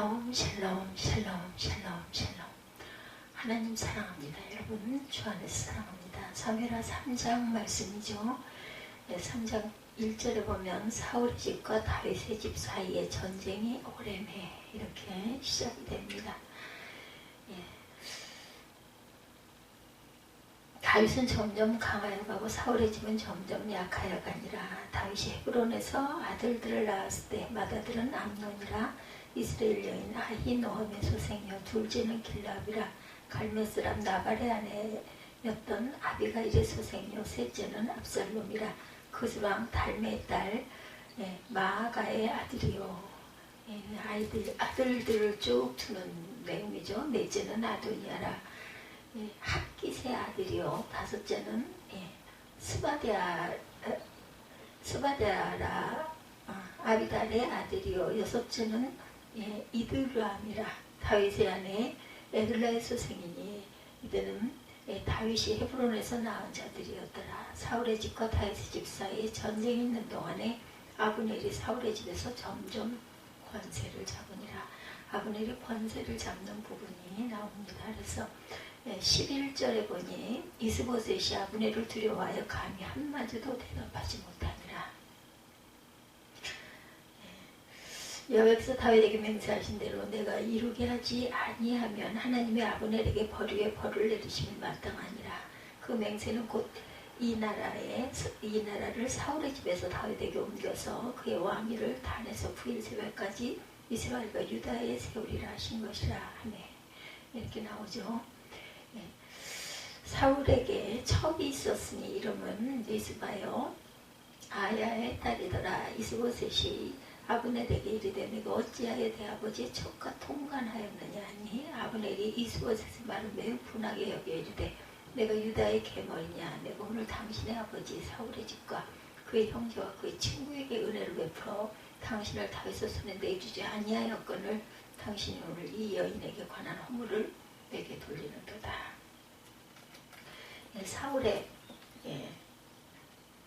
샬롬 샬롬 샬롬 샬롬 샬롬. 하나님 사랑합니다. 여러분 주 안에서 사랑합니다. 사무엘하 3장 말씀이죠. 3장 1절에 보면 사울의 집과 다윗의 집 사이에 전쟁이 오래매 이렇게 시작이 됩니다. 다윗은 점점 강하여 가고 사울의 집은 점점 약하여 가니라. 다윗이 헤브론에서 아들들을 낳았을 때 맏아들은 암논이라 이스라엘 여인 아히노함의 소생이요 둘째는 길랍이라 갈멜 사람 나발의 아내였던 아비가일의 소생이요 셋째는 압살롬이라 그스왕 달메의 딸 마아가의 아들이요. 아들들을 쭉 두는 내용이죠. 넷째는 아도니아라 핫깃의 아들이요. 다섯째는 스바데아라 아비달의 아들이요. 여섯째는 이드람이라 다윗의 아내 에글라의 소생이니 이들은 다윗이 헤브론에서 낳은 자들이었더라. 사울의 집과 다윗의 집 사이에 전쟁이 있는 동안에 아브넬이 사울의 집에서 점점 권세를 잡으니라. 아브넬이 권세를 잡는 부분이 나옵니다. 그래서 11절에 보니 이스보셋이 아브넬을 두려워하여 감히 한마디도 대답하지 못하니라. 여호와께서 다윗에게 맹세하신 대로 내가 이루게 하지 아니하면 하나님의 아브넬에게 벌 위에 벌을 내리심이 마땅하니라. 그 맹세는 곧 이 나라를 사울의 집에서 다윗에게 옮겨서 그의 왕위를 단에서 부일세발까지 이스라엘과 유다에 세우리라 하신 것이라 하네. 이렇게 나오죠. 사울에게 첩이 있었으니 이름은 리스바요 아야의 딸이더라. 이스보셋이 아브넬에게 이르되 내가 어찌하여 내 아버지의 첩과 통관하였느냐 하니 아브넬이 이스보셋의 말을 매우 분하게 여겨 이르되 내가 유다의 계머이냐. 내가 오늘 당신의 아버지 사울의 집과 그의 형제와 그의 친구에게 은혜를 베풀어 당신을 다윗의 손에 내주지 아니하였거늘 당신이 오늘 이 여인에게 관한 허물을 내게 돌리는도다. 사울의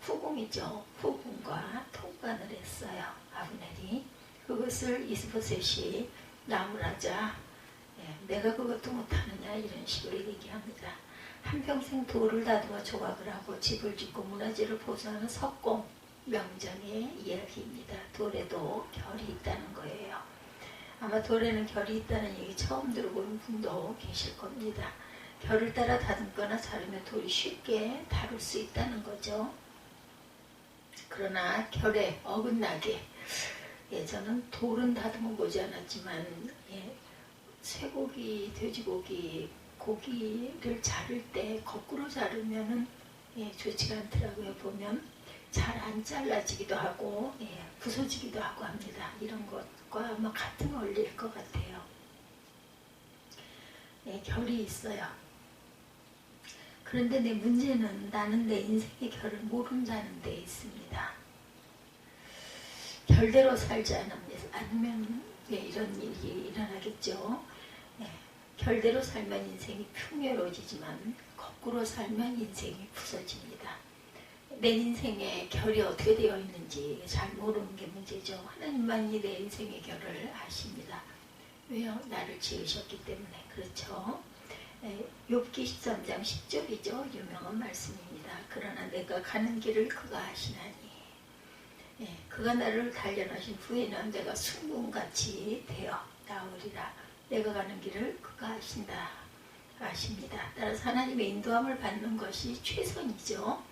후궁이죠. 후궁과 통관을 했어요. 아브넬이. 그것을 이스보셋이 나무라자 내가 그것도 못하느냐 이런 식으로 얘기합니다. 한평생 돌을 다듬어 조각을 하고 집을 짓고 문화재를 보존하는 석공 명장의 이야기입니다. 돌에도 결이 있다는 거예요. 아마 돌에는 결이 있다는 얘기 처음 들어보는 분도 계실 겁니다. 결을 따라 다듬거나 자르면 돌이 쉽게 다룰 수 있다는 거죠. 그러나 결에 어긋나게 저는 돌은 다듬어 보지 않았지만 쇠고기, 돼지고기, 고기를 자를 때 거꾸로 자르면은 좋지가 않더라고요. 보면 잘 안 잘라지기도 하고 부서지기도 하고 합니다. 이런 것과 아마 같은 원리일 것 같아요. 결이 있어요. 그런데 내 문제는 나는 내 인생의 결을 모른다는 데 있습니다. 결대로 살지 않으면 이런 일이 일어나겠죠. 결대로 살면 인생이 풍요로워지지만 거꾸로 살면 인생이 부서집니다. 내 인생의 결이 어떻게 되어 있는지 잘 모르는 게 문제죠. 하나님만이 내 인생의 결을 아십니다. 왜요? 나를 지으셨기 때문에. 그렇죠. 욥기 13장 10절이죠. 유명한 말씀입니다. 그러나 내가 가는 길을 그가 아시나니 그가 나를 단련하신 후에는 내가 순금같이 되어 나오리라. 내가 가는 길을 그가 아십니다. 따라서 하나님의 인도함을 받는 것이 최선이죠.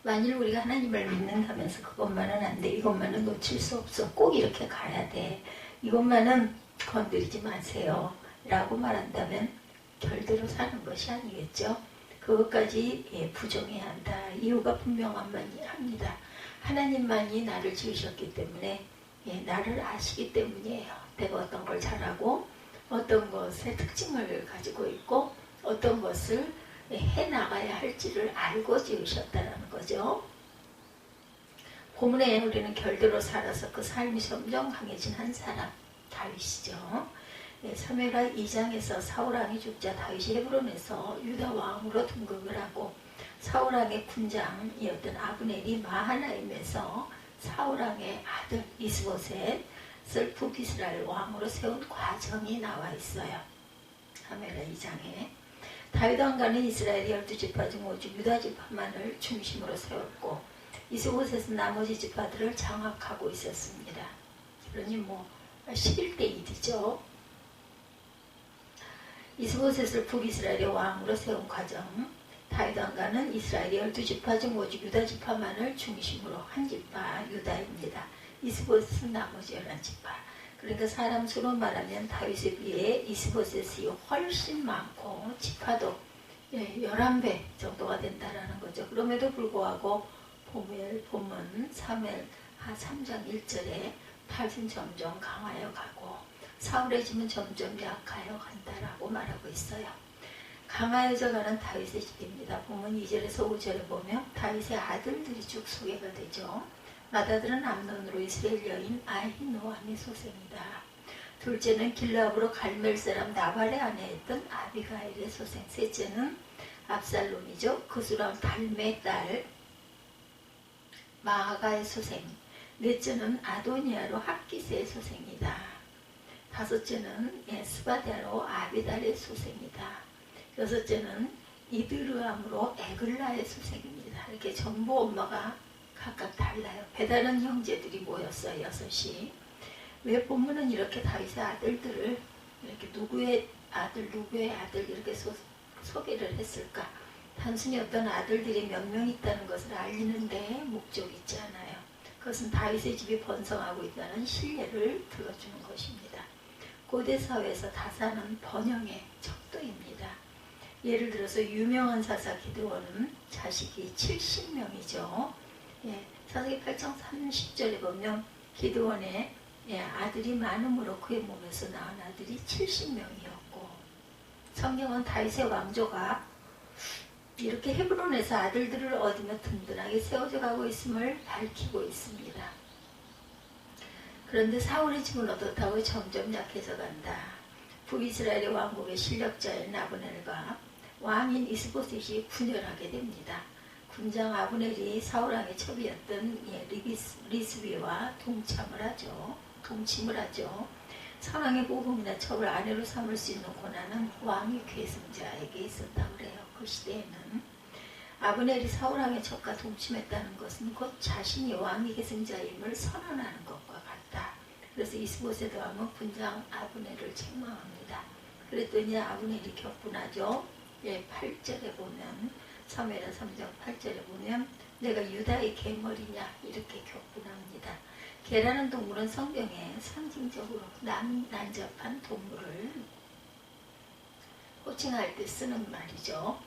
만일 우리가 하나님을 믿는다면서 그것만은 안 돼. 이것만은 놓칠 수 없어. 꼭 이렇게 가야 돼. 이것만은 건드리지 마세요. 라고 말한다면 결대로 사는 것이 아니겠죠. 그것까지 부정해야 한다. 이유가 분명합니다. 하나님만이 나를 지으셨기 때문에 나를 아시기 때문이에요. 내가 어떤 걸 잘하고 어떤 것의 특징을 가지고 있고 어떤 것을 해나가야 할지를 알고 지으셨다는 거죠. 고문에 우리는 결대로 살아서 그 삶이 점점 강해진 한 사람 다윗이죠. 사무엘하 2장에서 사울왕이 죽자 다윗이 헤브론에서 유다 왕으로 등극을 하고 사울왕의 군장이었던 아브넬이 마하나임에서 사울왕의 아들 이스보셋 북이스라엘 왕으로 세운 과정이 나와 있어요. 사무엘하 2장에 다윗 왕가는 이스라엘의 12지파 중 오직 유다 지파만을 중심으로 세웠고 이스보셋은 나머지 지파들을 장악하고 있었습니다. 그러니 11대 1이죠. 이스보셋을 북이스라엘의 왕으로 세운 과정. 다윗 왕가는 이스라엘의 12지파 중 오직 유다 지파만을 중심으로 한 지파 유다입니다. 이스보셋은 나머지 11지파. 그러니까 사람 수로 말하면 다윗에 비해 이스보셋이 훨씬 많고 지파도 11배 정도가 된다라는 거죠. 그럼에도 불구하고 본문 사무엘하 3장 1절에 다윗은 점점 강하여 가고 사울의 집은 점점 약하여 간다라고 말하고 있어요. 강하여져 가는 다윗의 집입니다. 본문 2절에서 5절에 보면 다윗의 아들들이 쭉 소개가 되죠. 맏아들은 암논으로 이스라엘 여인 아히노아미 소생이다. 둘째는 길르압으로 갈멜 사람 나발의 아내였던 아비가일의 소생. 셋째는 압살롬이죠. 그수람 달메의 딸 마아가의 소생. 넷째는 아도니아로 학기스의 소생이다. 다섯째는 스바디아로 아비달의 소생이다. 여섯째는 이드르암으로 에글라의 소생입니다. 이렇게 전부 엄마가 각각 달라요. 배다른 형제들이 모였어요. 6이. 왜 본문은 이렇게 다윗의 아들들을 이렇게 누구의 아들 이렇게 소개를 했을까? 단순히 어떤 아들들이 몇 명 있다는 것을 알리는데 목적이 있지 않아요. 그것은 다윗의 집이 번성하고 있다는 신뢰를 들어주는 것입니다. 고대 사회에서 다사는 번영의 척도입니다. 예를 들어서 유명한 사사 기드온은 자식이 70명이죠. 사사기 8장 30절에 보면 기드온의 아들이 많음으로 그의 몸에서 낳은 아들이 70명이었고 성경은 다윗의 왕조가 이렇게 헤브론에서 아들들을 얻으며 든든하게 세워져 가고 있음을 밝히고 있습니다. 그런데 사울의 집은 어떻다고 점점 약해져 간다. 북이스라엘의 왕국의 실력자인 아브넬과 왕인 이스보셋이 분열하게 됩니다. 군장 아브넬이 사울왕의 첩이었던 리스비와 동침을 하죠. 사울왕의 보금이나 첩을 아내로 삼을 수 있는 권한은 왕의 계승자에게 있었다고 그래요. 그 시대에는 아브넬이 사울왕의 첩과 동침했다는 것은 곧 자신이 왕의 계승자임을 선언하는 것과 같다. 그래서 이스보셋 왕은 군장 아브넬을 책망합니다. 그랬더니 아브넬이 격분하죠. 8절에 보면 사무엘하 3장 8절에 보면 내가 유다의 개머리냐 이렇게 격분합니다. 개라는 동물은 성경에 상징적으로 난잡한 동물을 호칭할 때 쓰는 말이죠.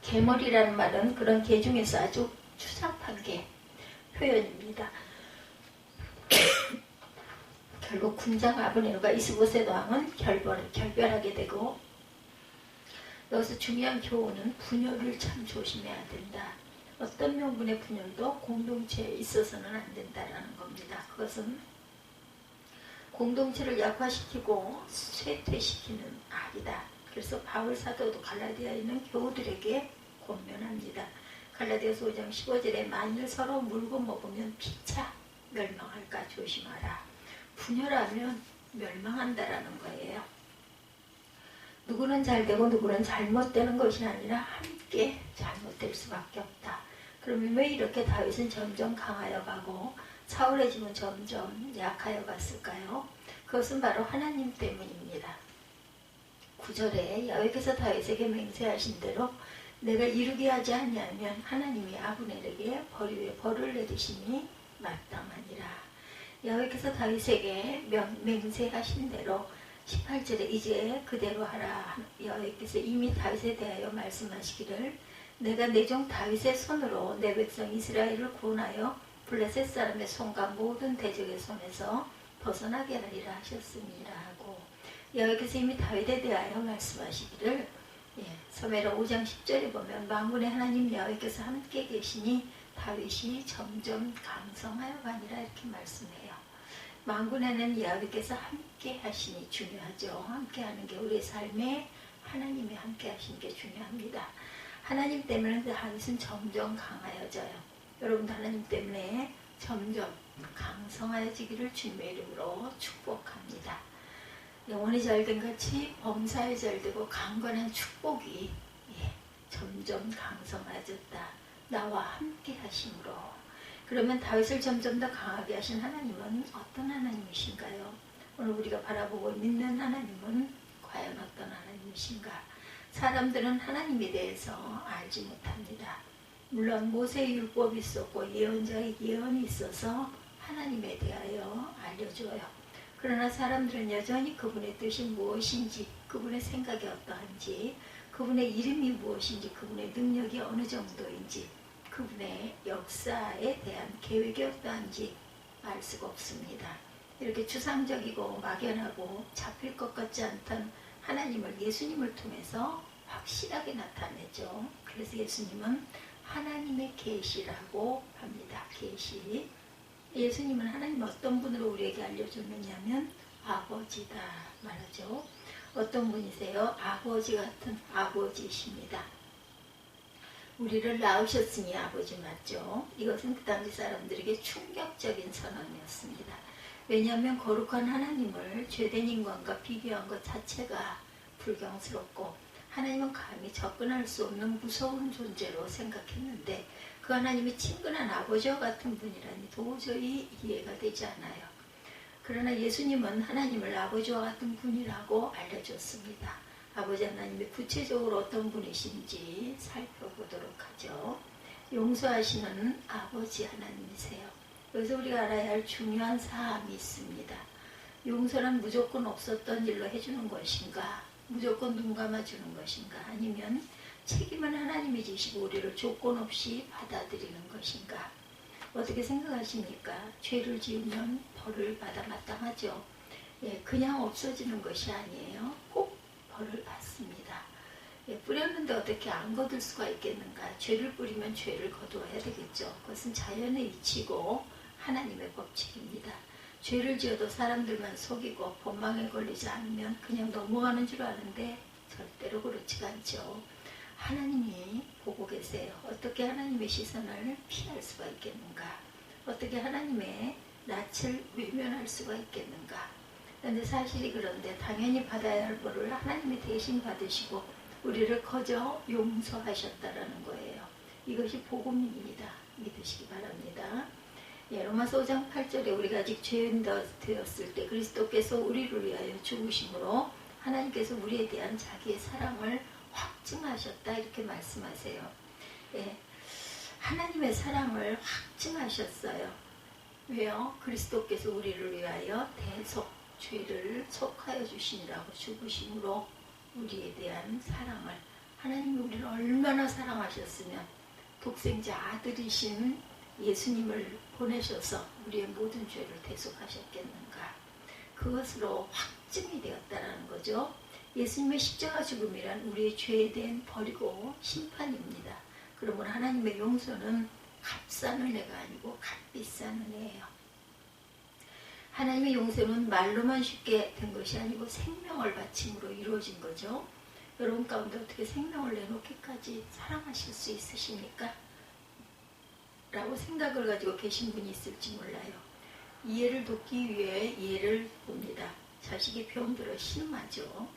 개머리라는 말은 그런 개 중에서 아주 추잡한 개 표현입니다. 결국 군장 아브넬과 이스보셋 왕은 결별하게 되고 여기서 중요한 교훈은 분열을 참 조심해야 된다. 어떤 명분의 분열도 공동체에 있어서는 안 된다라는 겁니다. 그것은 공동체를 약화시키고 쇠퇴시키는 악이다. 그래서 바울 사도도 갈라디아에 있는 교우들에게 권면합니다. 갈라디아서 5장 15절에 만일 서로 물고 먹으면 피차 멸망할까 조심하라. 분열하면 멸망한다라는 거예요. 누구는 잘되고 누구는 잘못되는 것이 아니라 함께 잘못될 수밖에 없다. 그러면 왜 이렇게 다윗은 점점 강하여 가고 사울의 집은 점점 약하여 갔을까요? 그것은 바로 하나님 때문입니다. 9절에 여호와께서 다윗에게 맹세하신 대로 내가 이루게 하지 아니하면 하나님이 아브넬에게 벌을 내리심이 마땅하니라. 여호와께서 다윗에게 맹세하신 대로 18절에 이제 그대로 하라. 여호와께서 이미 다윗에 대하여 말씀하시기를 내가 내 종 다윗의 손으로 내 백성 이스라엘을 구원하여 블레셋 사람의 손과 모든 대적의 손에서 벗어나게 하리라 하셨습니다 하고 여호와께서 이미 다윗에 대하여 말씀하시기를 사무엘하 5장 10절에 보면 만군의 하나님 여호와께서 함께 계시니 다윗이 점점 강성하여 가니라 이렇게 말씀해요. 만군에는 여호와께서 함께 하시니 중요하죠. 함께 하는 게 우리의 삶에 하나님이 함께 하시는 게 중요합니다. 하나님 때문에 다윗은 점점 강하여져요. 여러분도 하나님 때문에 점점 강성해지기를 주님의 이름으로 축복합니다. 영혼이 잘된 같이 범사에 잘되고 강건한 축복이 점점 강성해졌다. 나와 함께 하심으로. 그러면 다윗을 점점 더 강하게 하신 하나님은 어떤 하나님이신가요? 오늘 우리가 바라보고 믿는 하나님은 과연 어떤 하나님이신가? 사람들은 하나님에 대해서 알지 못합니다. 물론 모세의 율법이 있었고 예언자의 예언이 있어서 하나님에 대하여 알려줘요. 그러나 사람들은 여전히 그분의 뜻이 무엇인지, 그분의 생각이 어떠한지, 그분의 이름이 무엇인지, 그분의 능력이 어느 정도인지, 그분의 역사에 대한 계획이 어떠한지 알 수가 없습니다. 이렇게 추상적이고 막연하고 잡힐 것 같지 않던 하나님을 예수님을 통해서 확실하게 나타내죠. 그래서 예수님은 하나님의 계시라고 합니다. 계시. 예수님은 하나님 어떤 분으로 우리에게 알려줬느냐면 아버지다 말하죠. 어떤 분이세요? 아버지 같은 아버지이십니다. 우리를 낳으셨으니 아버지 맞죠? 이것은 그 당시 사람들에게 충격적인 선언이었습니다. 왜냐하면 거룩한 하나님을 죄된 인간과 비교한 것 자체가 불경스럽고 하나님은 감히 접근할 수 없는 무서운 존재로 생각했는데 그 하나님이 친근한 아버지와 같은 분이라니 도저히 이해가 되지 않아요. 그러나 예수님은 하나님을 아버지와 같은 분이라고 알려줬습니다. 아버지 하나님이 구체적으로 어떤 분이신지 살펴보도록 하죠. 용서하시는 아버지 하나님이세요. 여기서 우리가 알아야 할 중요한 사항이 있습니다. 용서는 무조건 없었던 일로 해주는 것인가? 무조건 눈 감아주는 것인가? 아니면 책임은 하나님이 지시고 우리를 조건 없이 받아들이는 것인가? 어떻게 생각하십니까? 죄를 지으면 벌을 받아 마땅하죠. 그냥 없어지는 것이 아니에요. 꼭 벌을 받습니다. 뿌렸는데 어떻게 안 거둘 수가 있겠는가? 죄를 뿌리면 죄를 거두어야 되겠죠. 그것은 자연의 이치고 하나님의 법칙입니다. 죄를 지어도 사람들만 속이고 본망에 걸리지 않으면 그냥 넘어가는 줄 아는데 절대로 그렇지가 않죠. 하나님이 보고 계세요. 어떻게 하나님의 시선을 피할 수가 있겠는가? 어떻게 하나님의 낯을 외면할 수가 있겠는가? 그런데 사실이 그런데 당연히 받아야 할 벌을 하나님이 대신 받으시고 우리를 거저 용서하셨다라는 거예요. 이것이 복음입니다. 믿으시기 바랍니다. 로마서 5장 8절에 우리가 아직 죄인 되었을 때 그리스도께서 우리를 위하여 죽으심으로 하나님께서 우리에 대한 자기의 사랑을 확증하셨다 이렇게 말씀하세요. 하나님의 사랑을 확증하셨어요. 왜요? 그리스도께서 우리를 위하여 대속 죄를 속하여 주시니라고 죽으심으로 우리에 대한 사랑을 하나님이 우리를 얼마나 사랑하셨으면 독생자 아들이신 예수님을 보내셔서 우리의 모든 죄를 대속하셨겠는가? 그것으로 확증이 되었다는 거죠. 예수님의 십자가 죽음이란 우리의 죄에 대한 벌이고 심판입니다. 그러므로 하나님의 용서는 값싼 은혜가 아니고 값비싼 은혜예요. 하나님의 용서는 말로만 쉽게 된 것이 아니고 생명을 바침으로 이루어진 거죠. 여러분 가운데 어떻게 생명을 내놓기까지 사랑하실 수 있으십니까? 라고 생각을 가지고 계신 분이 있을지 몰라요. 이해를 돕기 위해 예를 봅니다. 자식이 병들어 심하죠.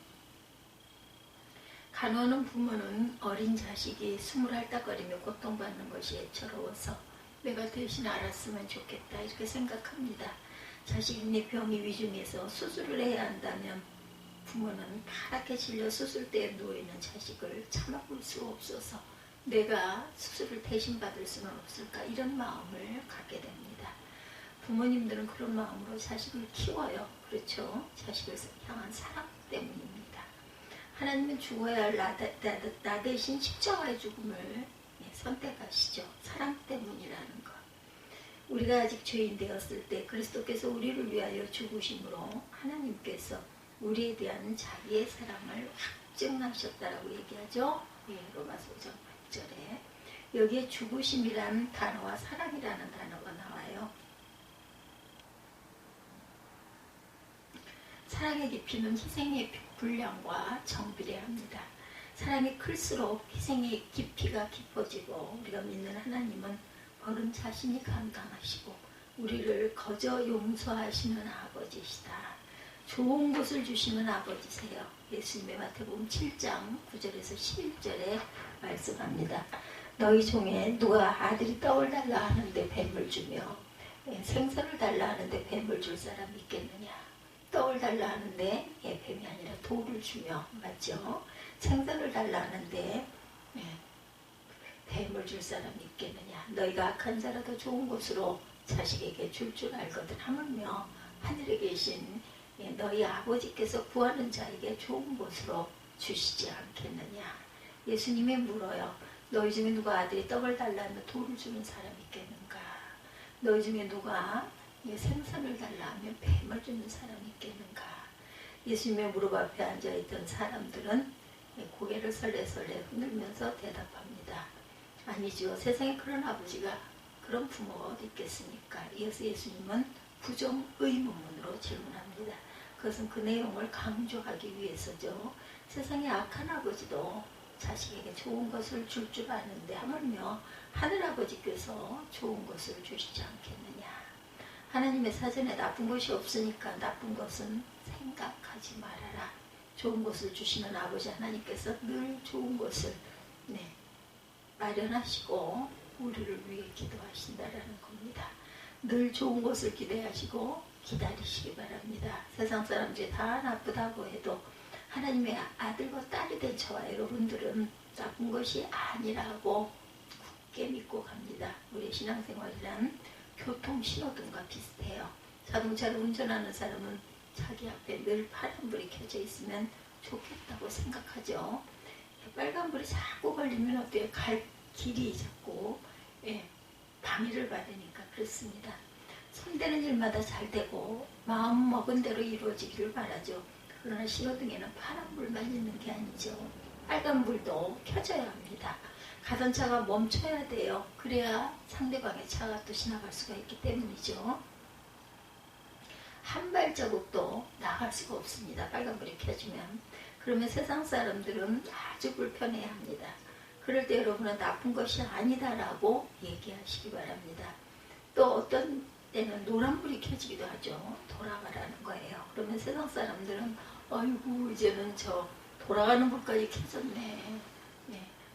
간호하는 부모는 어린 자식이 숨을 핥아거리며 고통받는 것이 애처로워서 내가 대신 알았으면 좋겠다 이렇게 생각합니다. 자식이 병이 위중해서 수술을 해야 한다면 부모는 파랗게 질려 수술대에 누워있는 자식을 참아볼 수 없어서 내가 수술을 대신 받을 수는 없을까 이런 마음을 갖게 됩니다. 부모님들은 그런 마음으로 자식을 키워요. 그렇죠? 자식을 향한 사랑 때문입니다. 하나님은 죽어야 할 나 대신 십자가의 죽음을 선택하시죠. 사랑 때문이라는 것. 우리가 아직 죄인 되었을 때 그리스도께서 우리를 위하여 죽으심으로 하나님께서 우리에 대한 자기의 사랑을 확증하셨다라고 얘기하죠. 로마서 5장 8절에 여기에 죽으심이라는 단어와 사랑이라는 단어가 나와요. 사랑의 깊이는 희생의 분량과 정비례합니다. 사랑이 클수록 희생의 깊이가 깊어지고 우리가 믿는 하나님은 벌은 자신이 감당하시고 우리를 거저 용서하시는 아버지시다. 좋은 것을 주시는 아버지세요. 예수님의 마태복음 7장 9절에서 11절에 말씀합니다. 너희 중에 누가 아들이 떡을 달라 하는데 뱀을 주며 생선을 달라 하는데 뱀을 줄 사람이 있겠느냐. 떡을 달라 하는데 뱀이 아니라 돌을 주며, 맞죠? 생선을 달라 하는데 뱀을 줄 사람이 있겠느냐. 너희가 악한 자라도 좋은 것으로 자식에게 줄 알거든. 하물며 하늘에 계신 너희 아버지께서 구하는 자에게 좋은 것으로 주시지 않겠느냐. 예수님이 물어요. 너희 중에 누가 아들이 떡을 달라면 돌을 주는 사람이 있겠는가. 너희 중에 누가 생선을 달라 하면 뱀을 주는 사람이 있겠는가. 예수님의 무릎 앞에 앉아있던 사람들은 고개를 설레설레 흔들면서 대답합니다. 아니죠. 세상에 그런 아버지가, 그런 부모가 어디 있겠습니까? 이어서 예수님은 부정 의문문으로 질문합니다. 그것은 그 내용을 강조하기 위해서죠. 세상에 악한 아버지도 자식에게 좋은 것을 줄 줄 아는데 하물며 하늘아버지께서 좋은 것을 주시지 않겠느냐. 하나님의 사전에 나쁜 것이 없으니까 나쁜 것은 생각하지 말아라. 좋은 것을 주시는 아버지 하나님께서 늘 좋은 것을 마련하시고 우리를 위해 기도하신다라는 겁니다. 늘 좋은 것을 기대하시고 기다리시기 바랍니다. 세상 사람들이 다 나쁘다고 해도 하나님의 아들과 딸이 된 저와 여러분들은 나쁜 것이 아니라고 굳게 믿고 갑니다. 우리의 신앙생활이란 교통신호등과 비슷해요. 자동차를 운전하는 사람은 자기 앞에 늘 파란불이 켜져 있으면 좋겠다고 생각하죠. 빨간불이 자꾸 걸리면 어때요? 갈 길이 자꾸 방해를 받으니까 그렇습니다. 손대는 일마다 잘 되고 마음 먹은 대로 이루어지기를 바라죠. 그러나 신호등에는 파란불만 있는 게 아니죠. 빨간불도 켜져야 합니다. 가던 차가 멈춰야 돼요. 그래야 상대방의 차가 또 지나갈 수가 있기 때문이죠. 한 발자국도 나갈 수가 없습니다. 빨간불이 켜지면. 그러면 세상 사람들은 아주 불편해합니다. 그럴 때 여러분은 나쁜 것이 아니다라고 얘기하시기 바랍니다. 또 어떤 때는 노란불이 켜지기도 하죠. 돌아가라는 거예요. 그러면 세상 사람들은 아이고 이제는 저 돌아가는 불까지 켜졌네.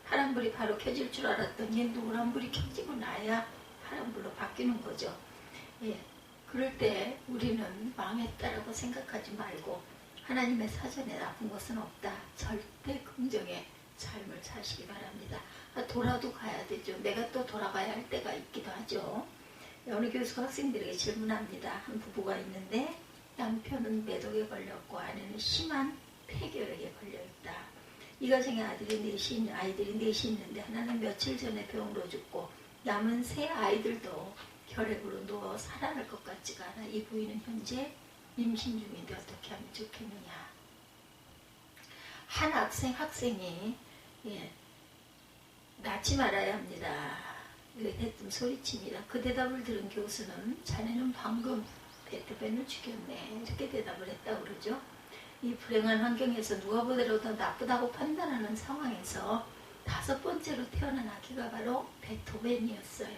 파란불이 바로 켜질 줄 알았더니 노란불이 켜지고 나야 파란불로 바뀌는 거죠. 그럴 때 우리는 망했다라고 생각하지 말고 하나님의 사전에 나쁜 것은 없다. 절대 긍정의 삶을 사시기 바랍니다. 돌아도 가야 되죠. 내가 또 돌아가야 할 때가 있기도 하죠. 어느 교수가 학생들에게 질문합니다. 한 부부가 있는데 남편은 매독에 걸렸고 아내는 심한 폐결핵에 걸려있다. 이 가정에 아이들이 넷이 있는데 하나는 며칠 전에 병으로 죽고 남은 세 아이들도 결핵으로 누워 살아날 것 같지가 않아. 이 부인은 현재 임신 중인데 어떻게 하면 좋겠느냐. 한 학생이 낳지 말아야 합니다. 대뜸 소리칩니다. 그 대답을 들은 교수는 자네는 방금 베토벤을 죽였네 이렇게 대답을 했다고 그러죠. 이 불행한 환경에서 누가 보더라도 더 나쁘다고 판단하는 상황에서 5번째로 태어난 아기가 바로 베토벤이었어요.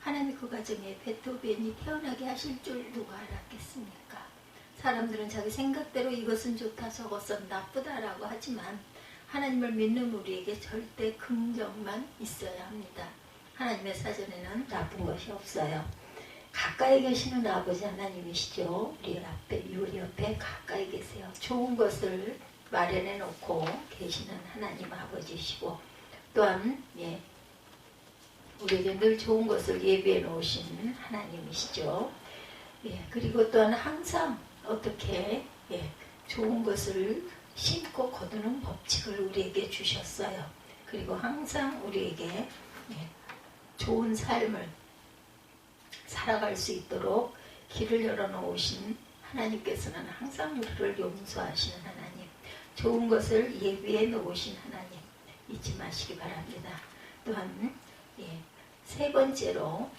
하나님 그 가정에 베토벤이 태어나게 하실 줄 누가 알았겠습니까? 사람들은 자기 생각대로 이것은 좋다 저것은 나쁘다라고 하지만 하나님을 믿는 우리에게 절대 긍정만 있어야 합니다. 하나님의 사전에는 나쁜 것이 없어요. 가까이 계시는 아버지 하나님이시죠. 우리 옆에 가까이 계세요. 좋은 것을 마련해 놓고 계시는 하나님 아버지시고 또한 우리에게 늘 좋은 것을 예비해 놓으신 하나님이시죠. 그리고 또한 항상 어떻게 좋은 것을 심고 거두는 법칙을 우리에게 주셨어요. 그리고 항상 우리에게 좋은 삶을 살아갈 수 있도록 길을 열어놓으신 하나님께서는 항상 우리를 용서하시는 하나님, 좋은 것을 예비해 놓으신 하나님 잊지 마시기 바랍니다. 또한 세 번째로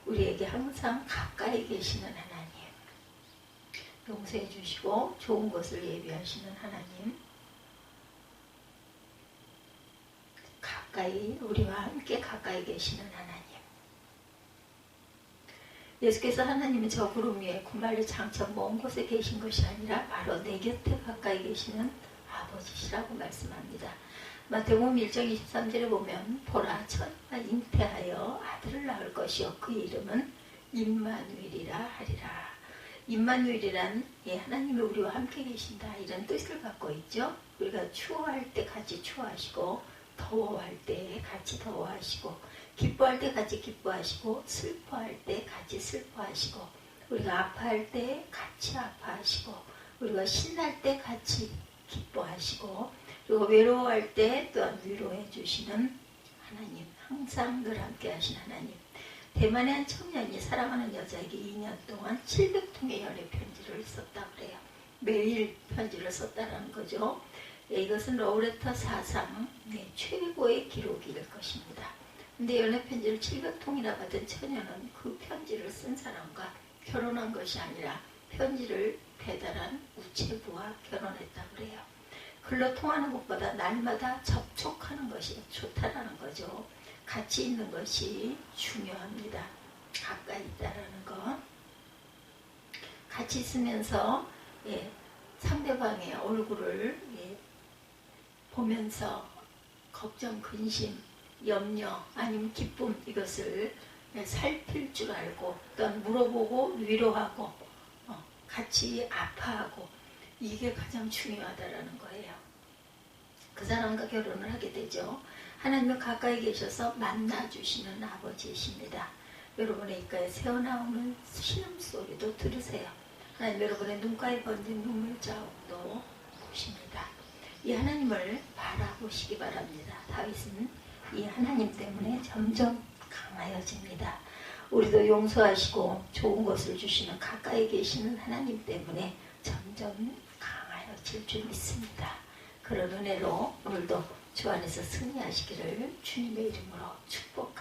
우리에게 항상 가까이 계시는 하나님, 용서해 주시고 좋은 것을 예비하시는 하나님, 우리와 함께 가까이 계시는 하나님. 예수께서 하나님은 저 구름 위에 구말리 장차 먼 곳에 계신 것이 아니라 바로 내 곁에 가까이 계시는 아버지시라고 말씀합니다. 마태복음 1장 23절에 보면 보라 처녀가 잉태하여 아들을 낳을 것이요 그 이름은 임마누엘이라 하리라. 임마누엘이란 하나님이 우리와 함께 계신다 이런 뜻을 갖고 있죠. 우리가 추워할 때 같이 추워하시고 더워할 때 같이 더워하시고 기뻐할 때 같이 기뻐하시고 슬퍼할 때 같이 슬퍼하시고 우리가 아파할 때 같이 아파하시고 우리가 신날 때 같이 기뻐하시고 그리고 외로워할 때 또한 위로해 주시는 하나님, 항상 늘 함께 하신 하나님. 대만의 한 청년이 사랑하는 여자에게 2년 동안 700통의 연애 편지를 썼다고 그래요. 매일 편지를 썼다는 거죠. 이것은 러브레터 사상 최고의 기록일 것입니다. 근데 연애 편지를 700통이나 받은 처녀는 그 편지를 쓴 사람과 결혼한 것이 아니라 편지를 배달한 우체부와 결혼했다고 그래요. 글로 통하는 것보다 날마다 접촉하는 것이 좋다라는 거죠. 같이 있는 것이 중요합니다. 가까이 있다라는 거. 같이 있으면서 상대방의 얼굴을 보면서 걱정, 근심, 염려, 아니면 기쁨 이것을 살필 줄 알고 또한 물어보고 위로하고 같이 아파하고 이게 가장 중요하다라는 거예요. 그 사람과 결혼을 하게 되죠. 하나님은 가까이 계셔서 만나주시는 아버지이십니다. 여러분의 입가에 새어나오는 신음소리도 들으세요. 하나님 여러분의 눈가에 번진 눈물 자국도 보십니다. 이 하나님을 바라보시기 바랍니다. 다윗은 이 하나님 때문에 점점 강하여집니다. 우리도 용서하시고 좋은 것을 주시는 가까이 계시는 하나님 때문에 점점 강하여질 줄 믿습니다. 그런 은혜로 오늘도 주 안에서 승리하시기를 주님의 이름으로 축복합니다.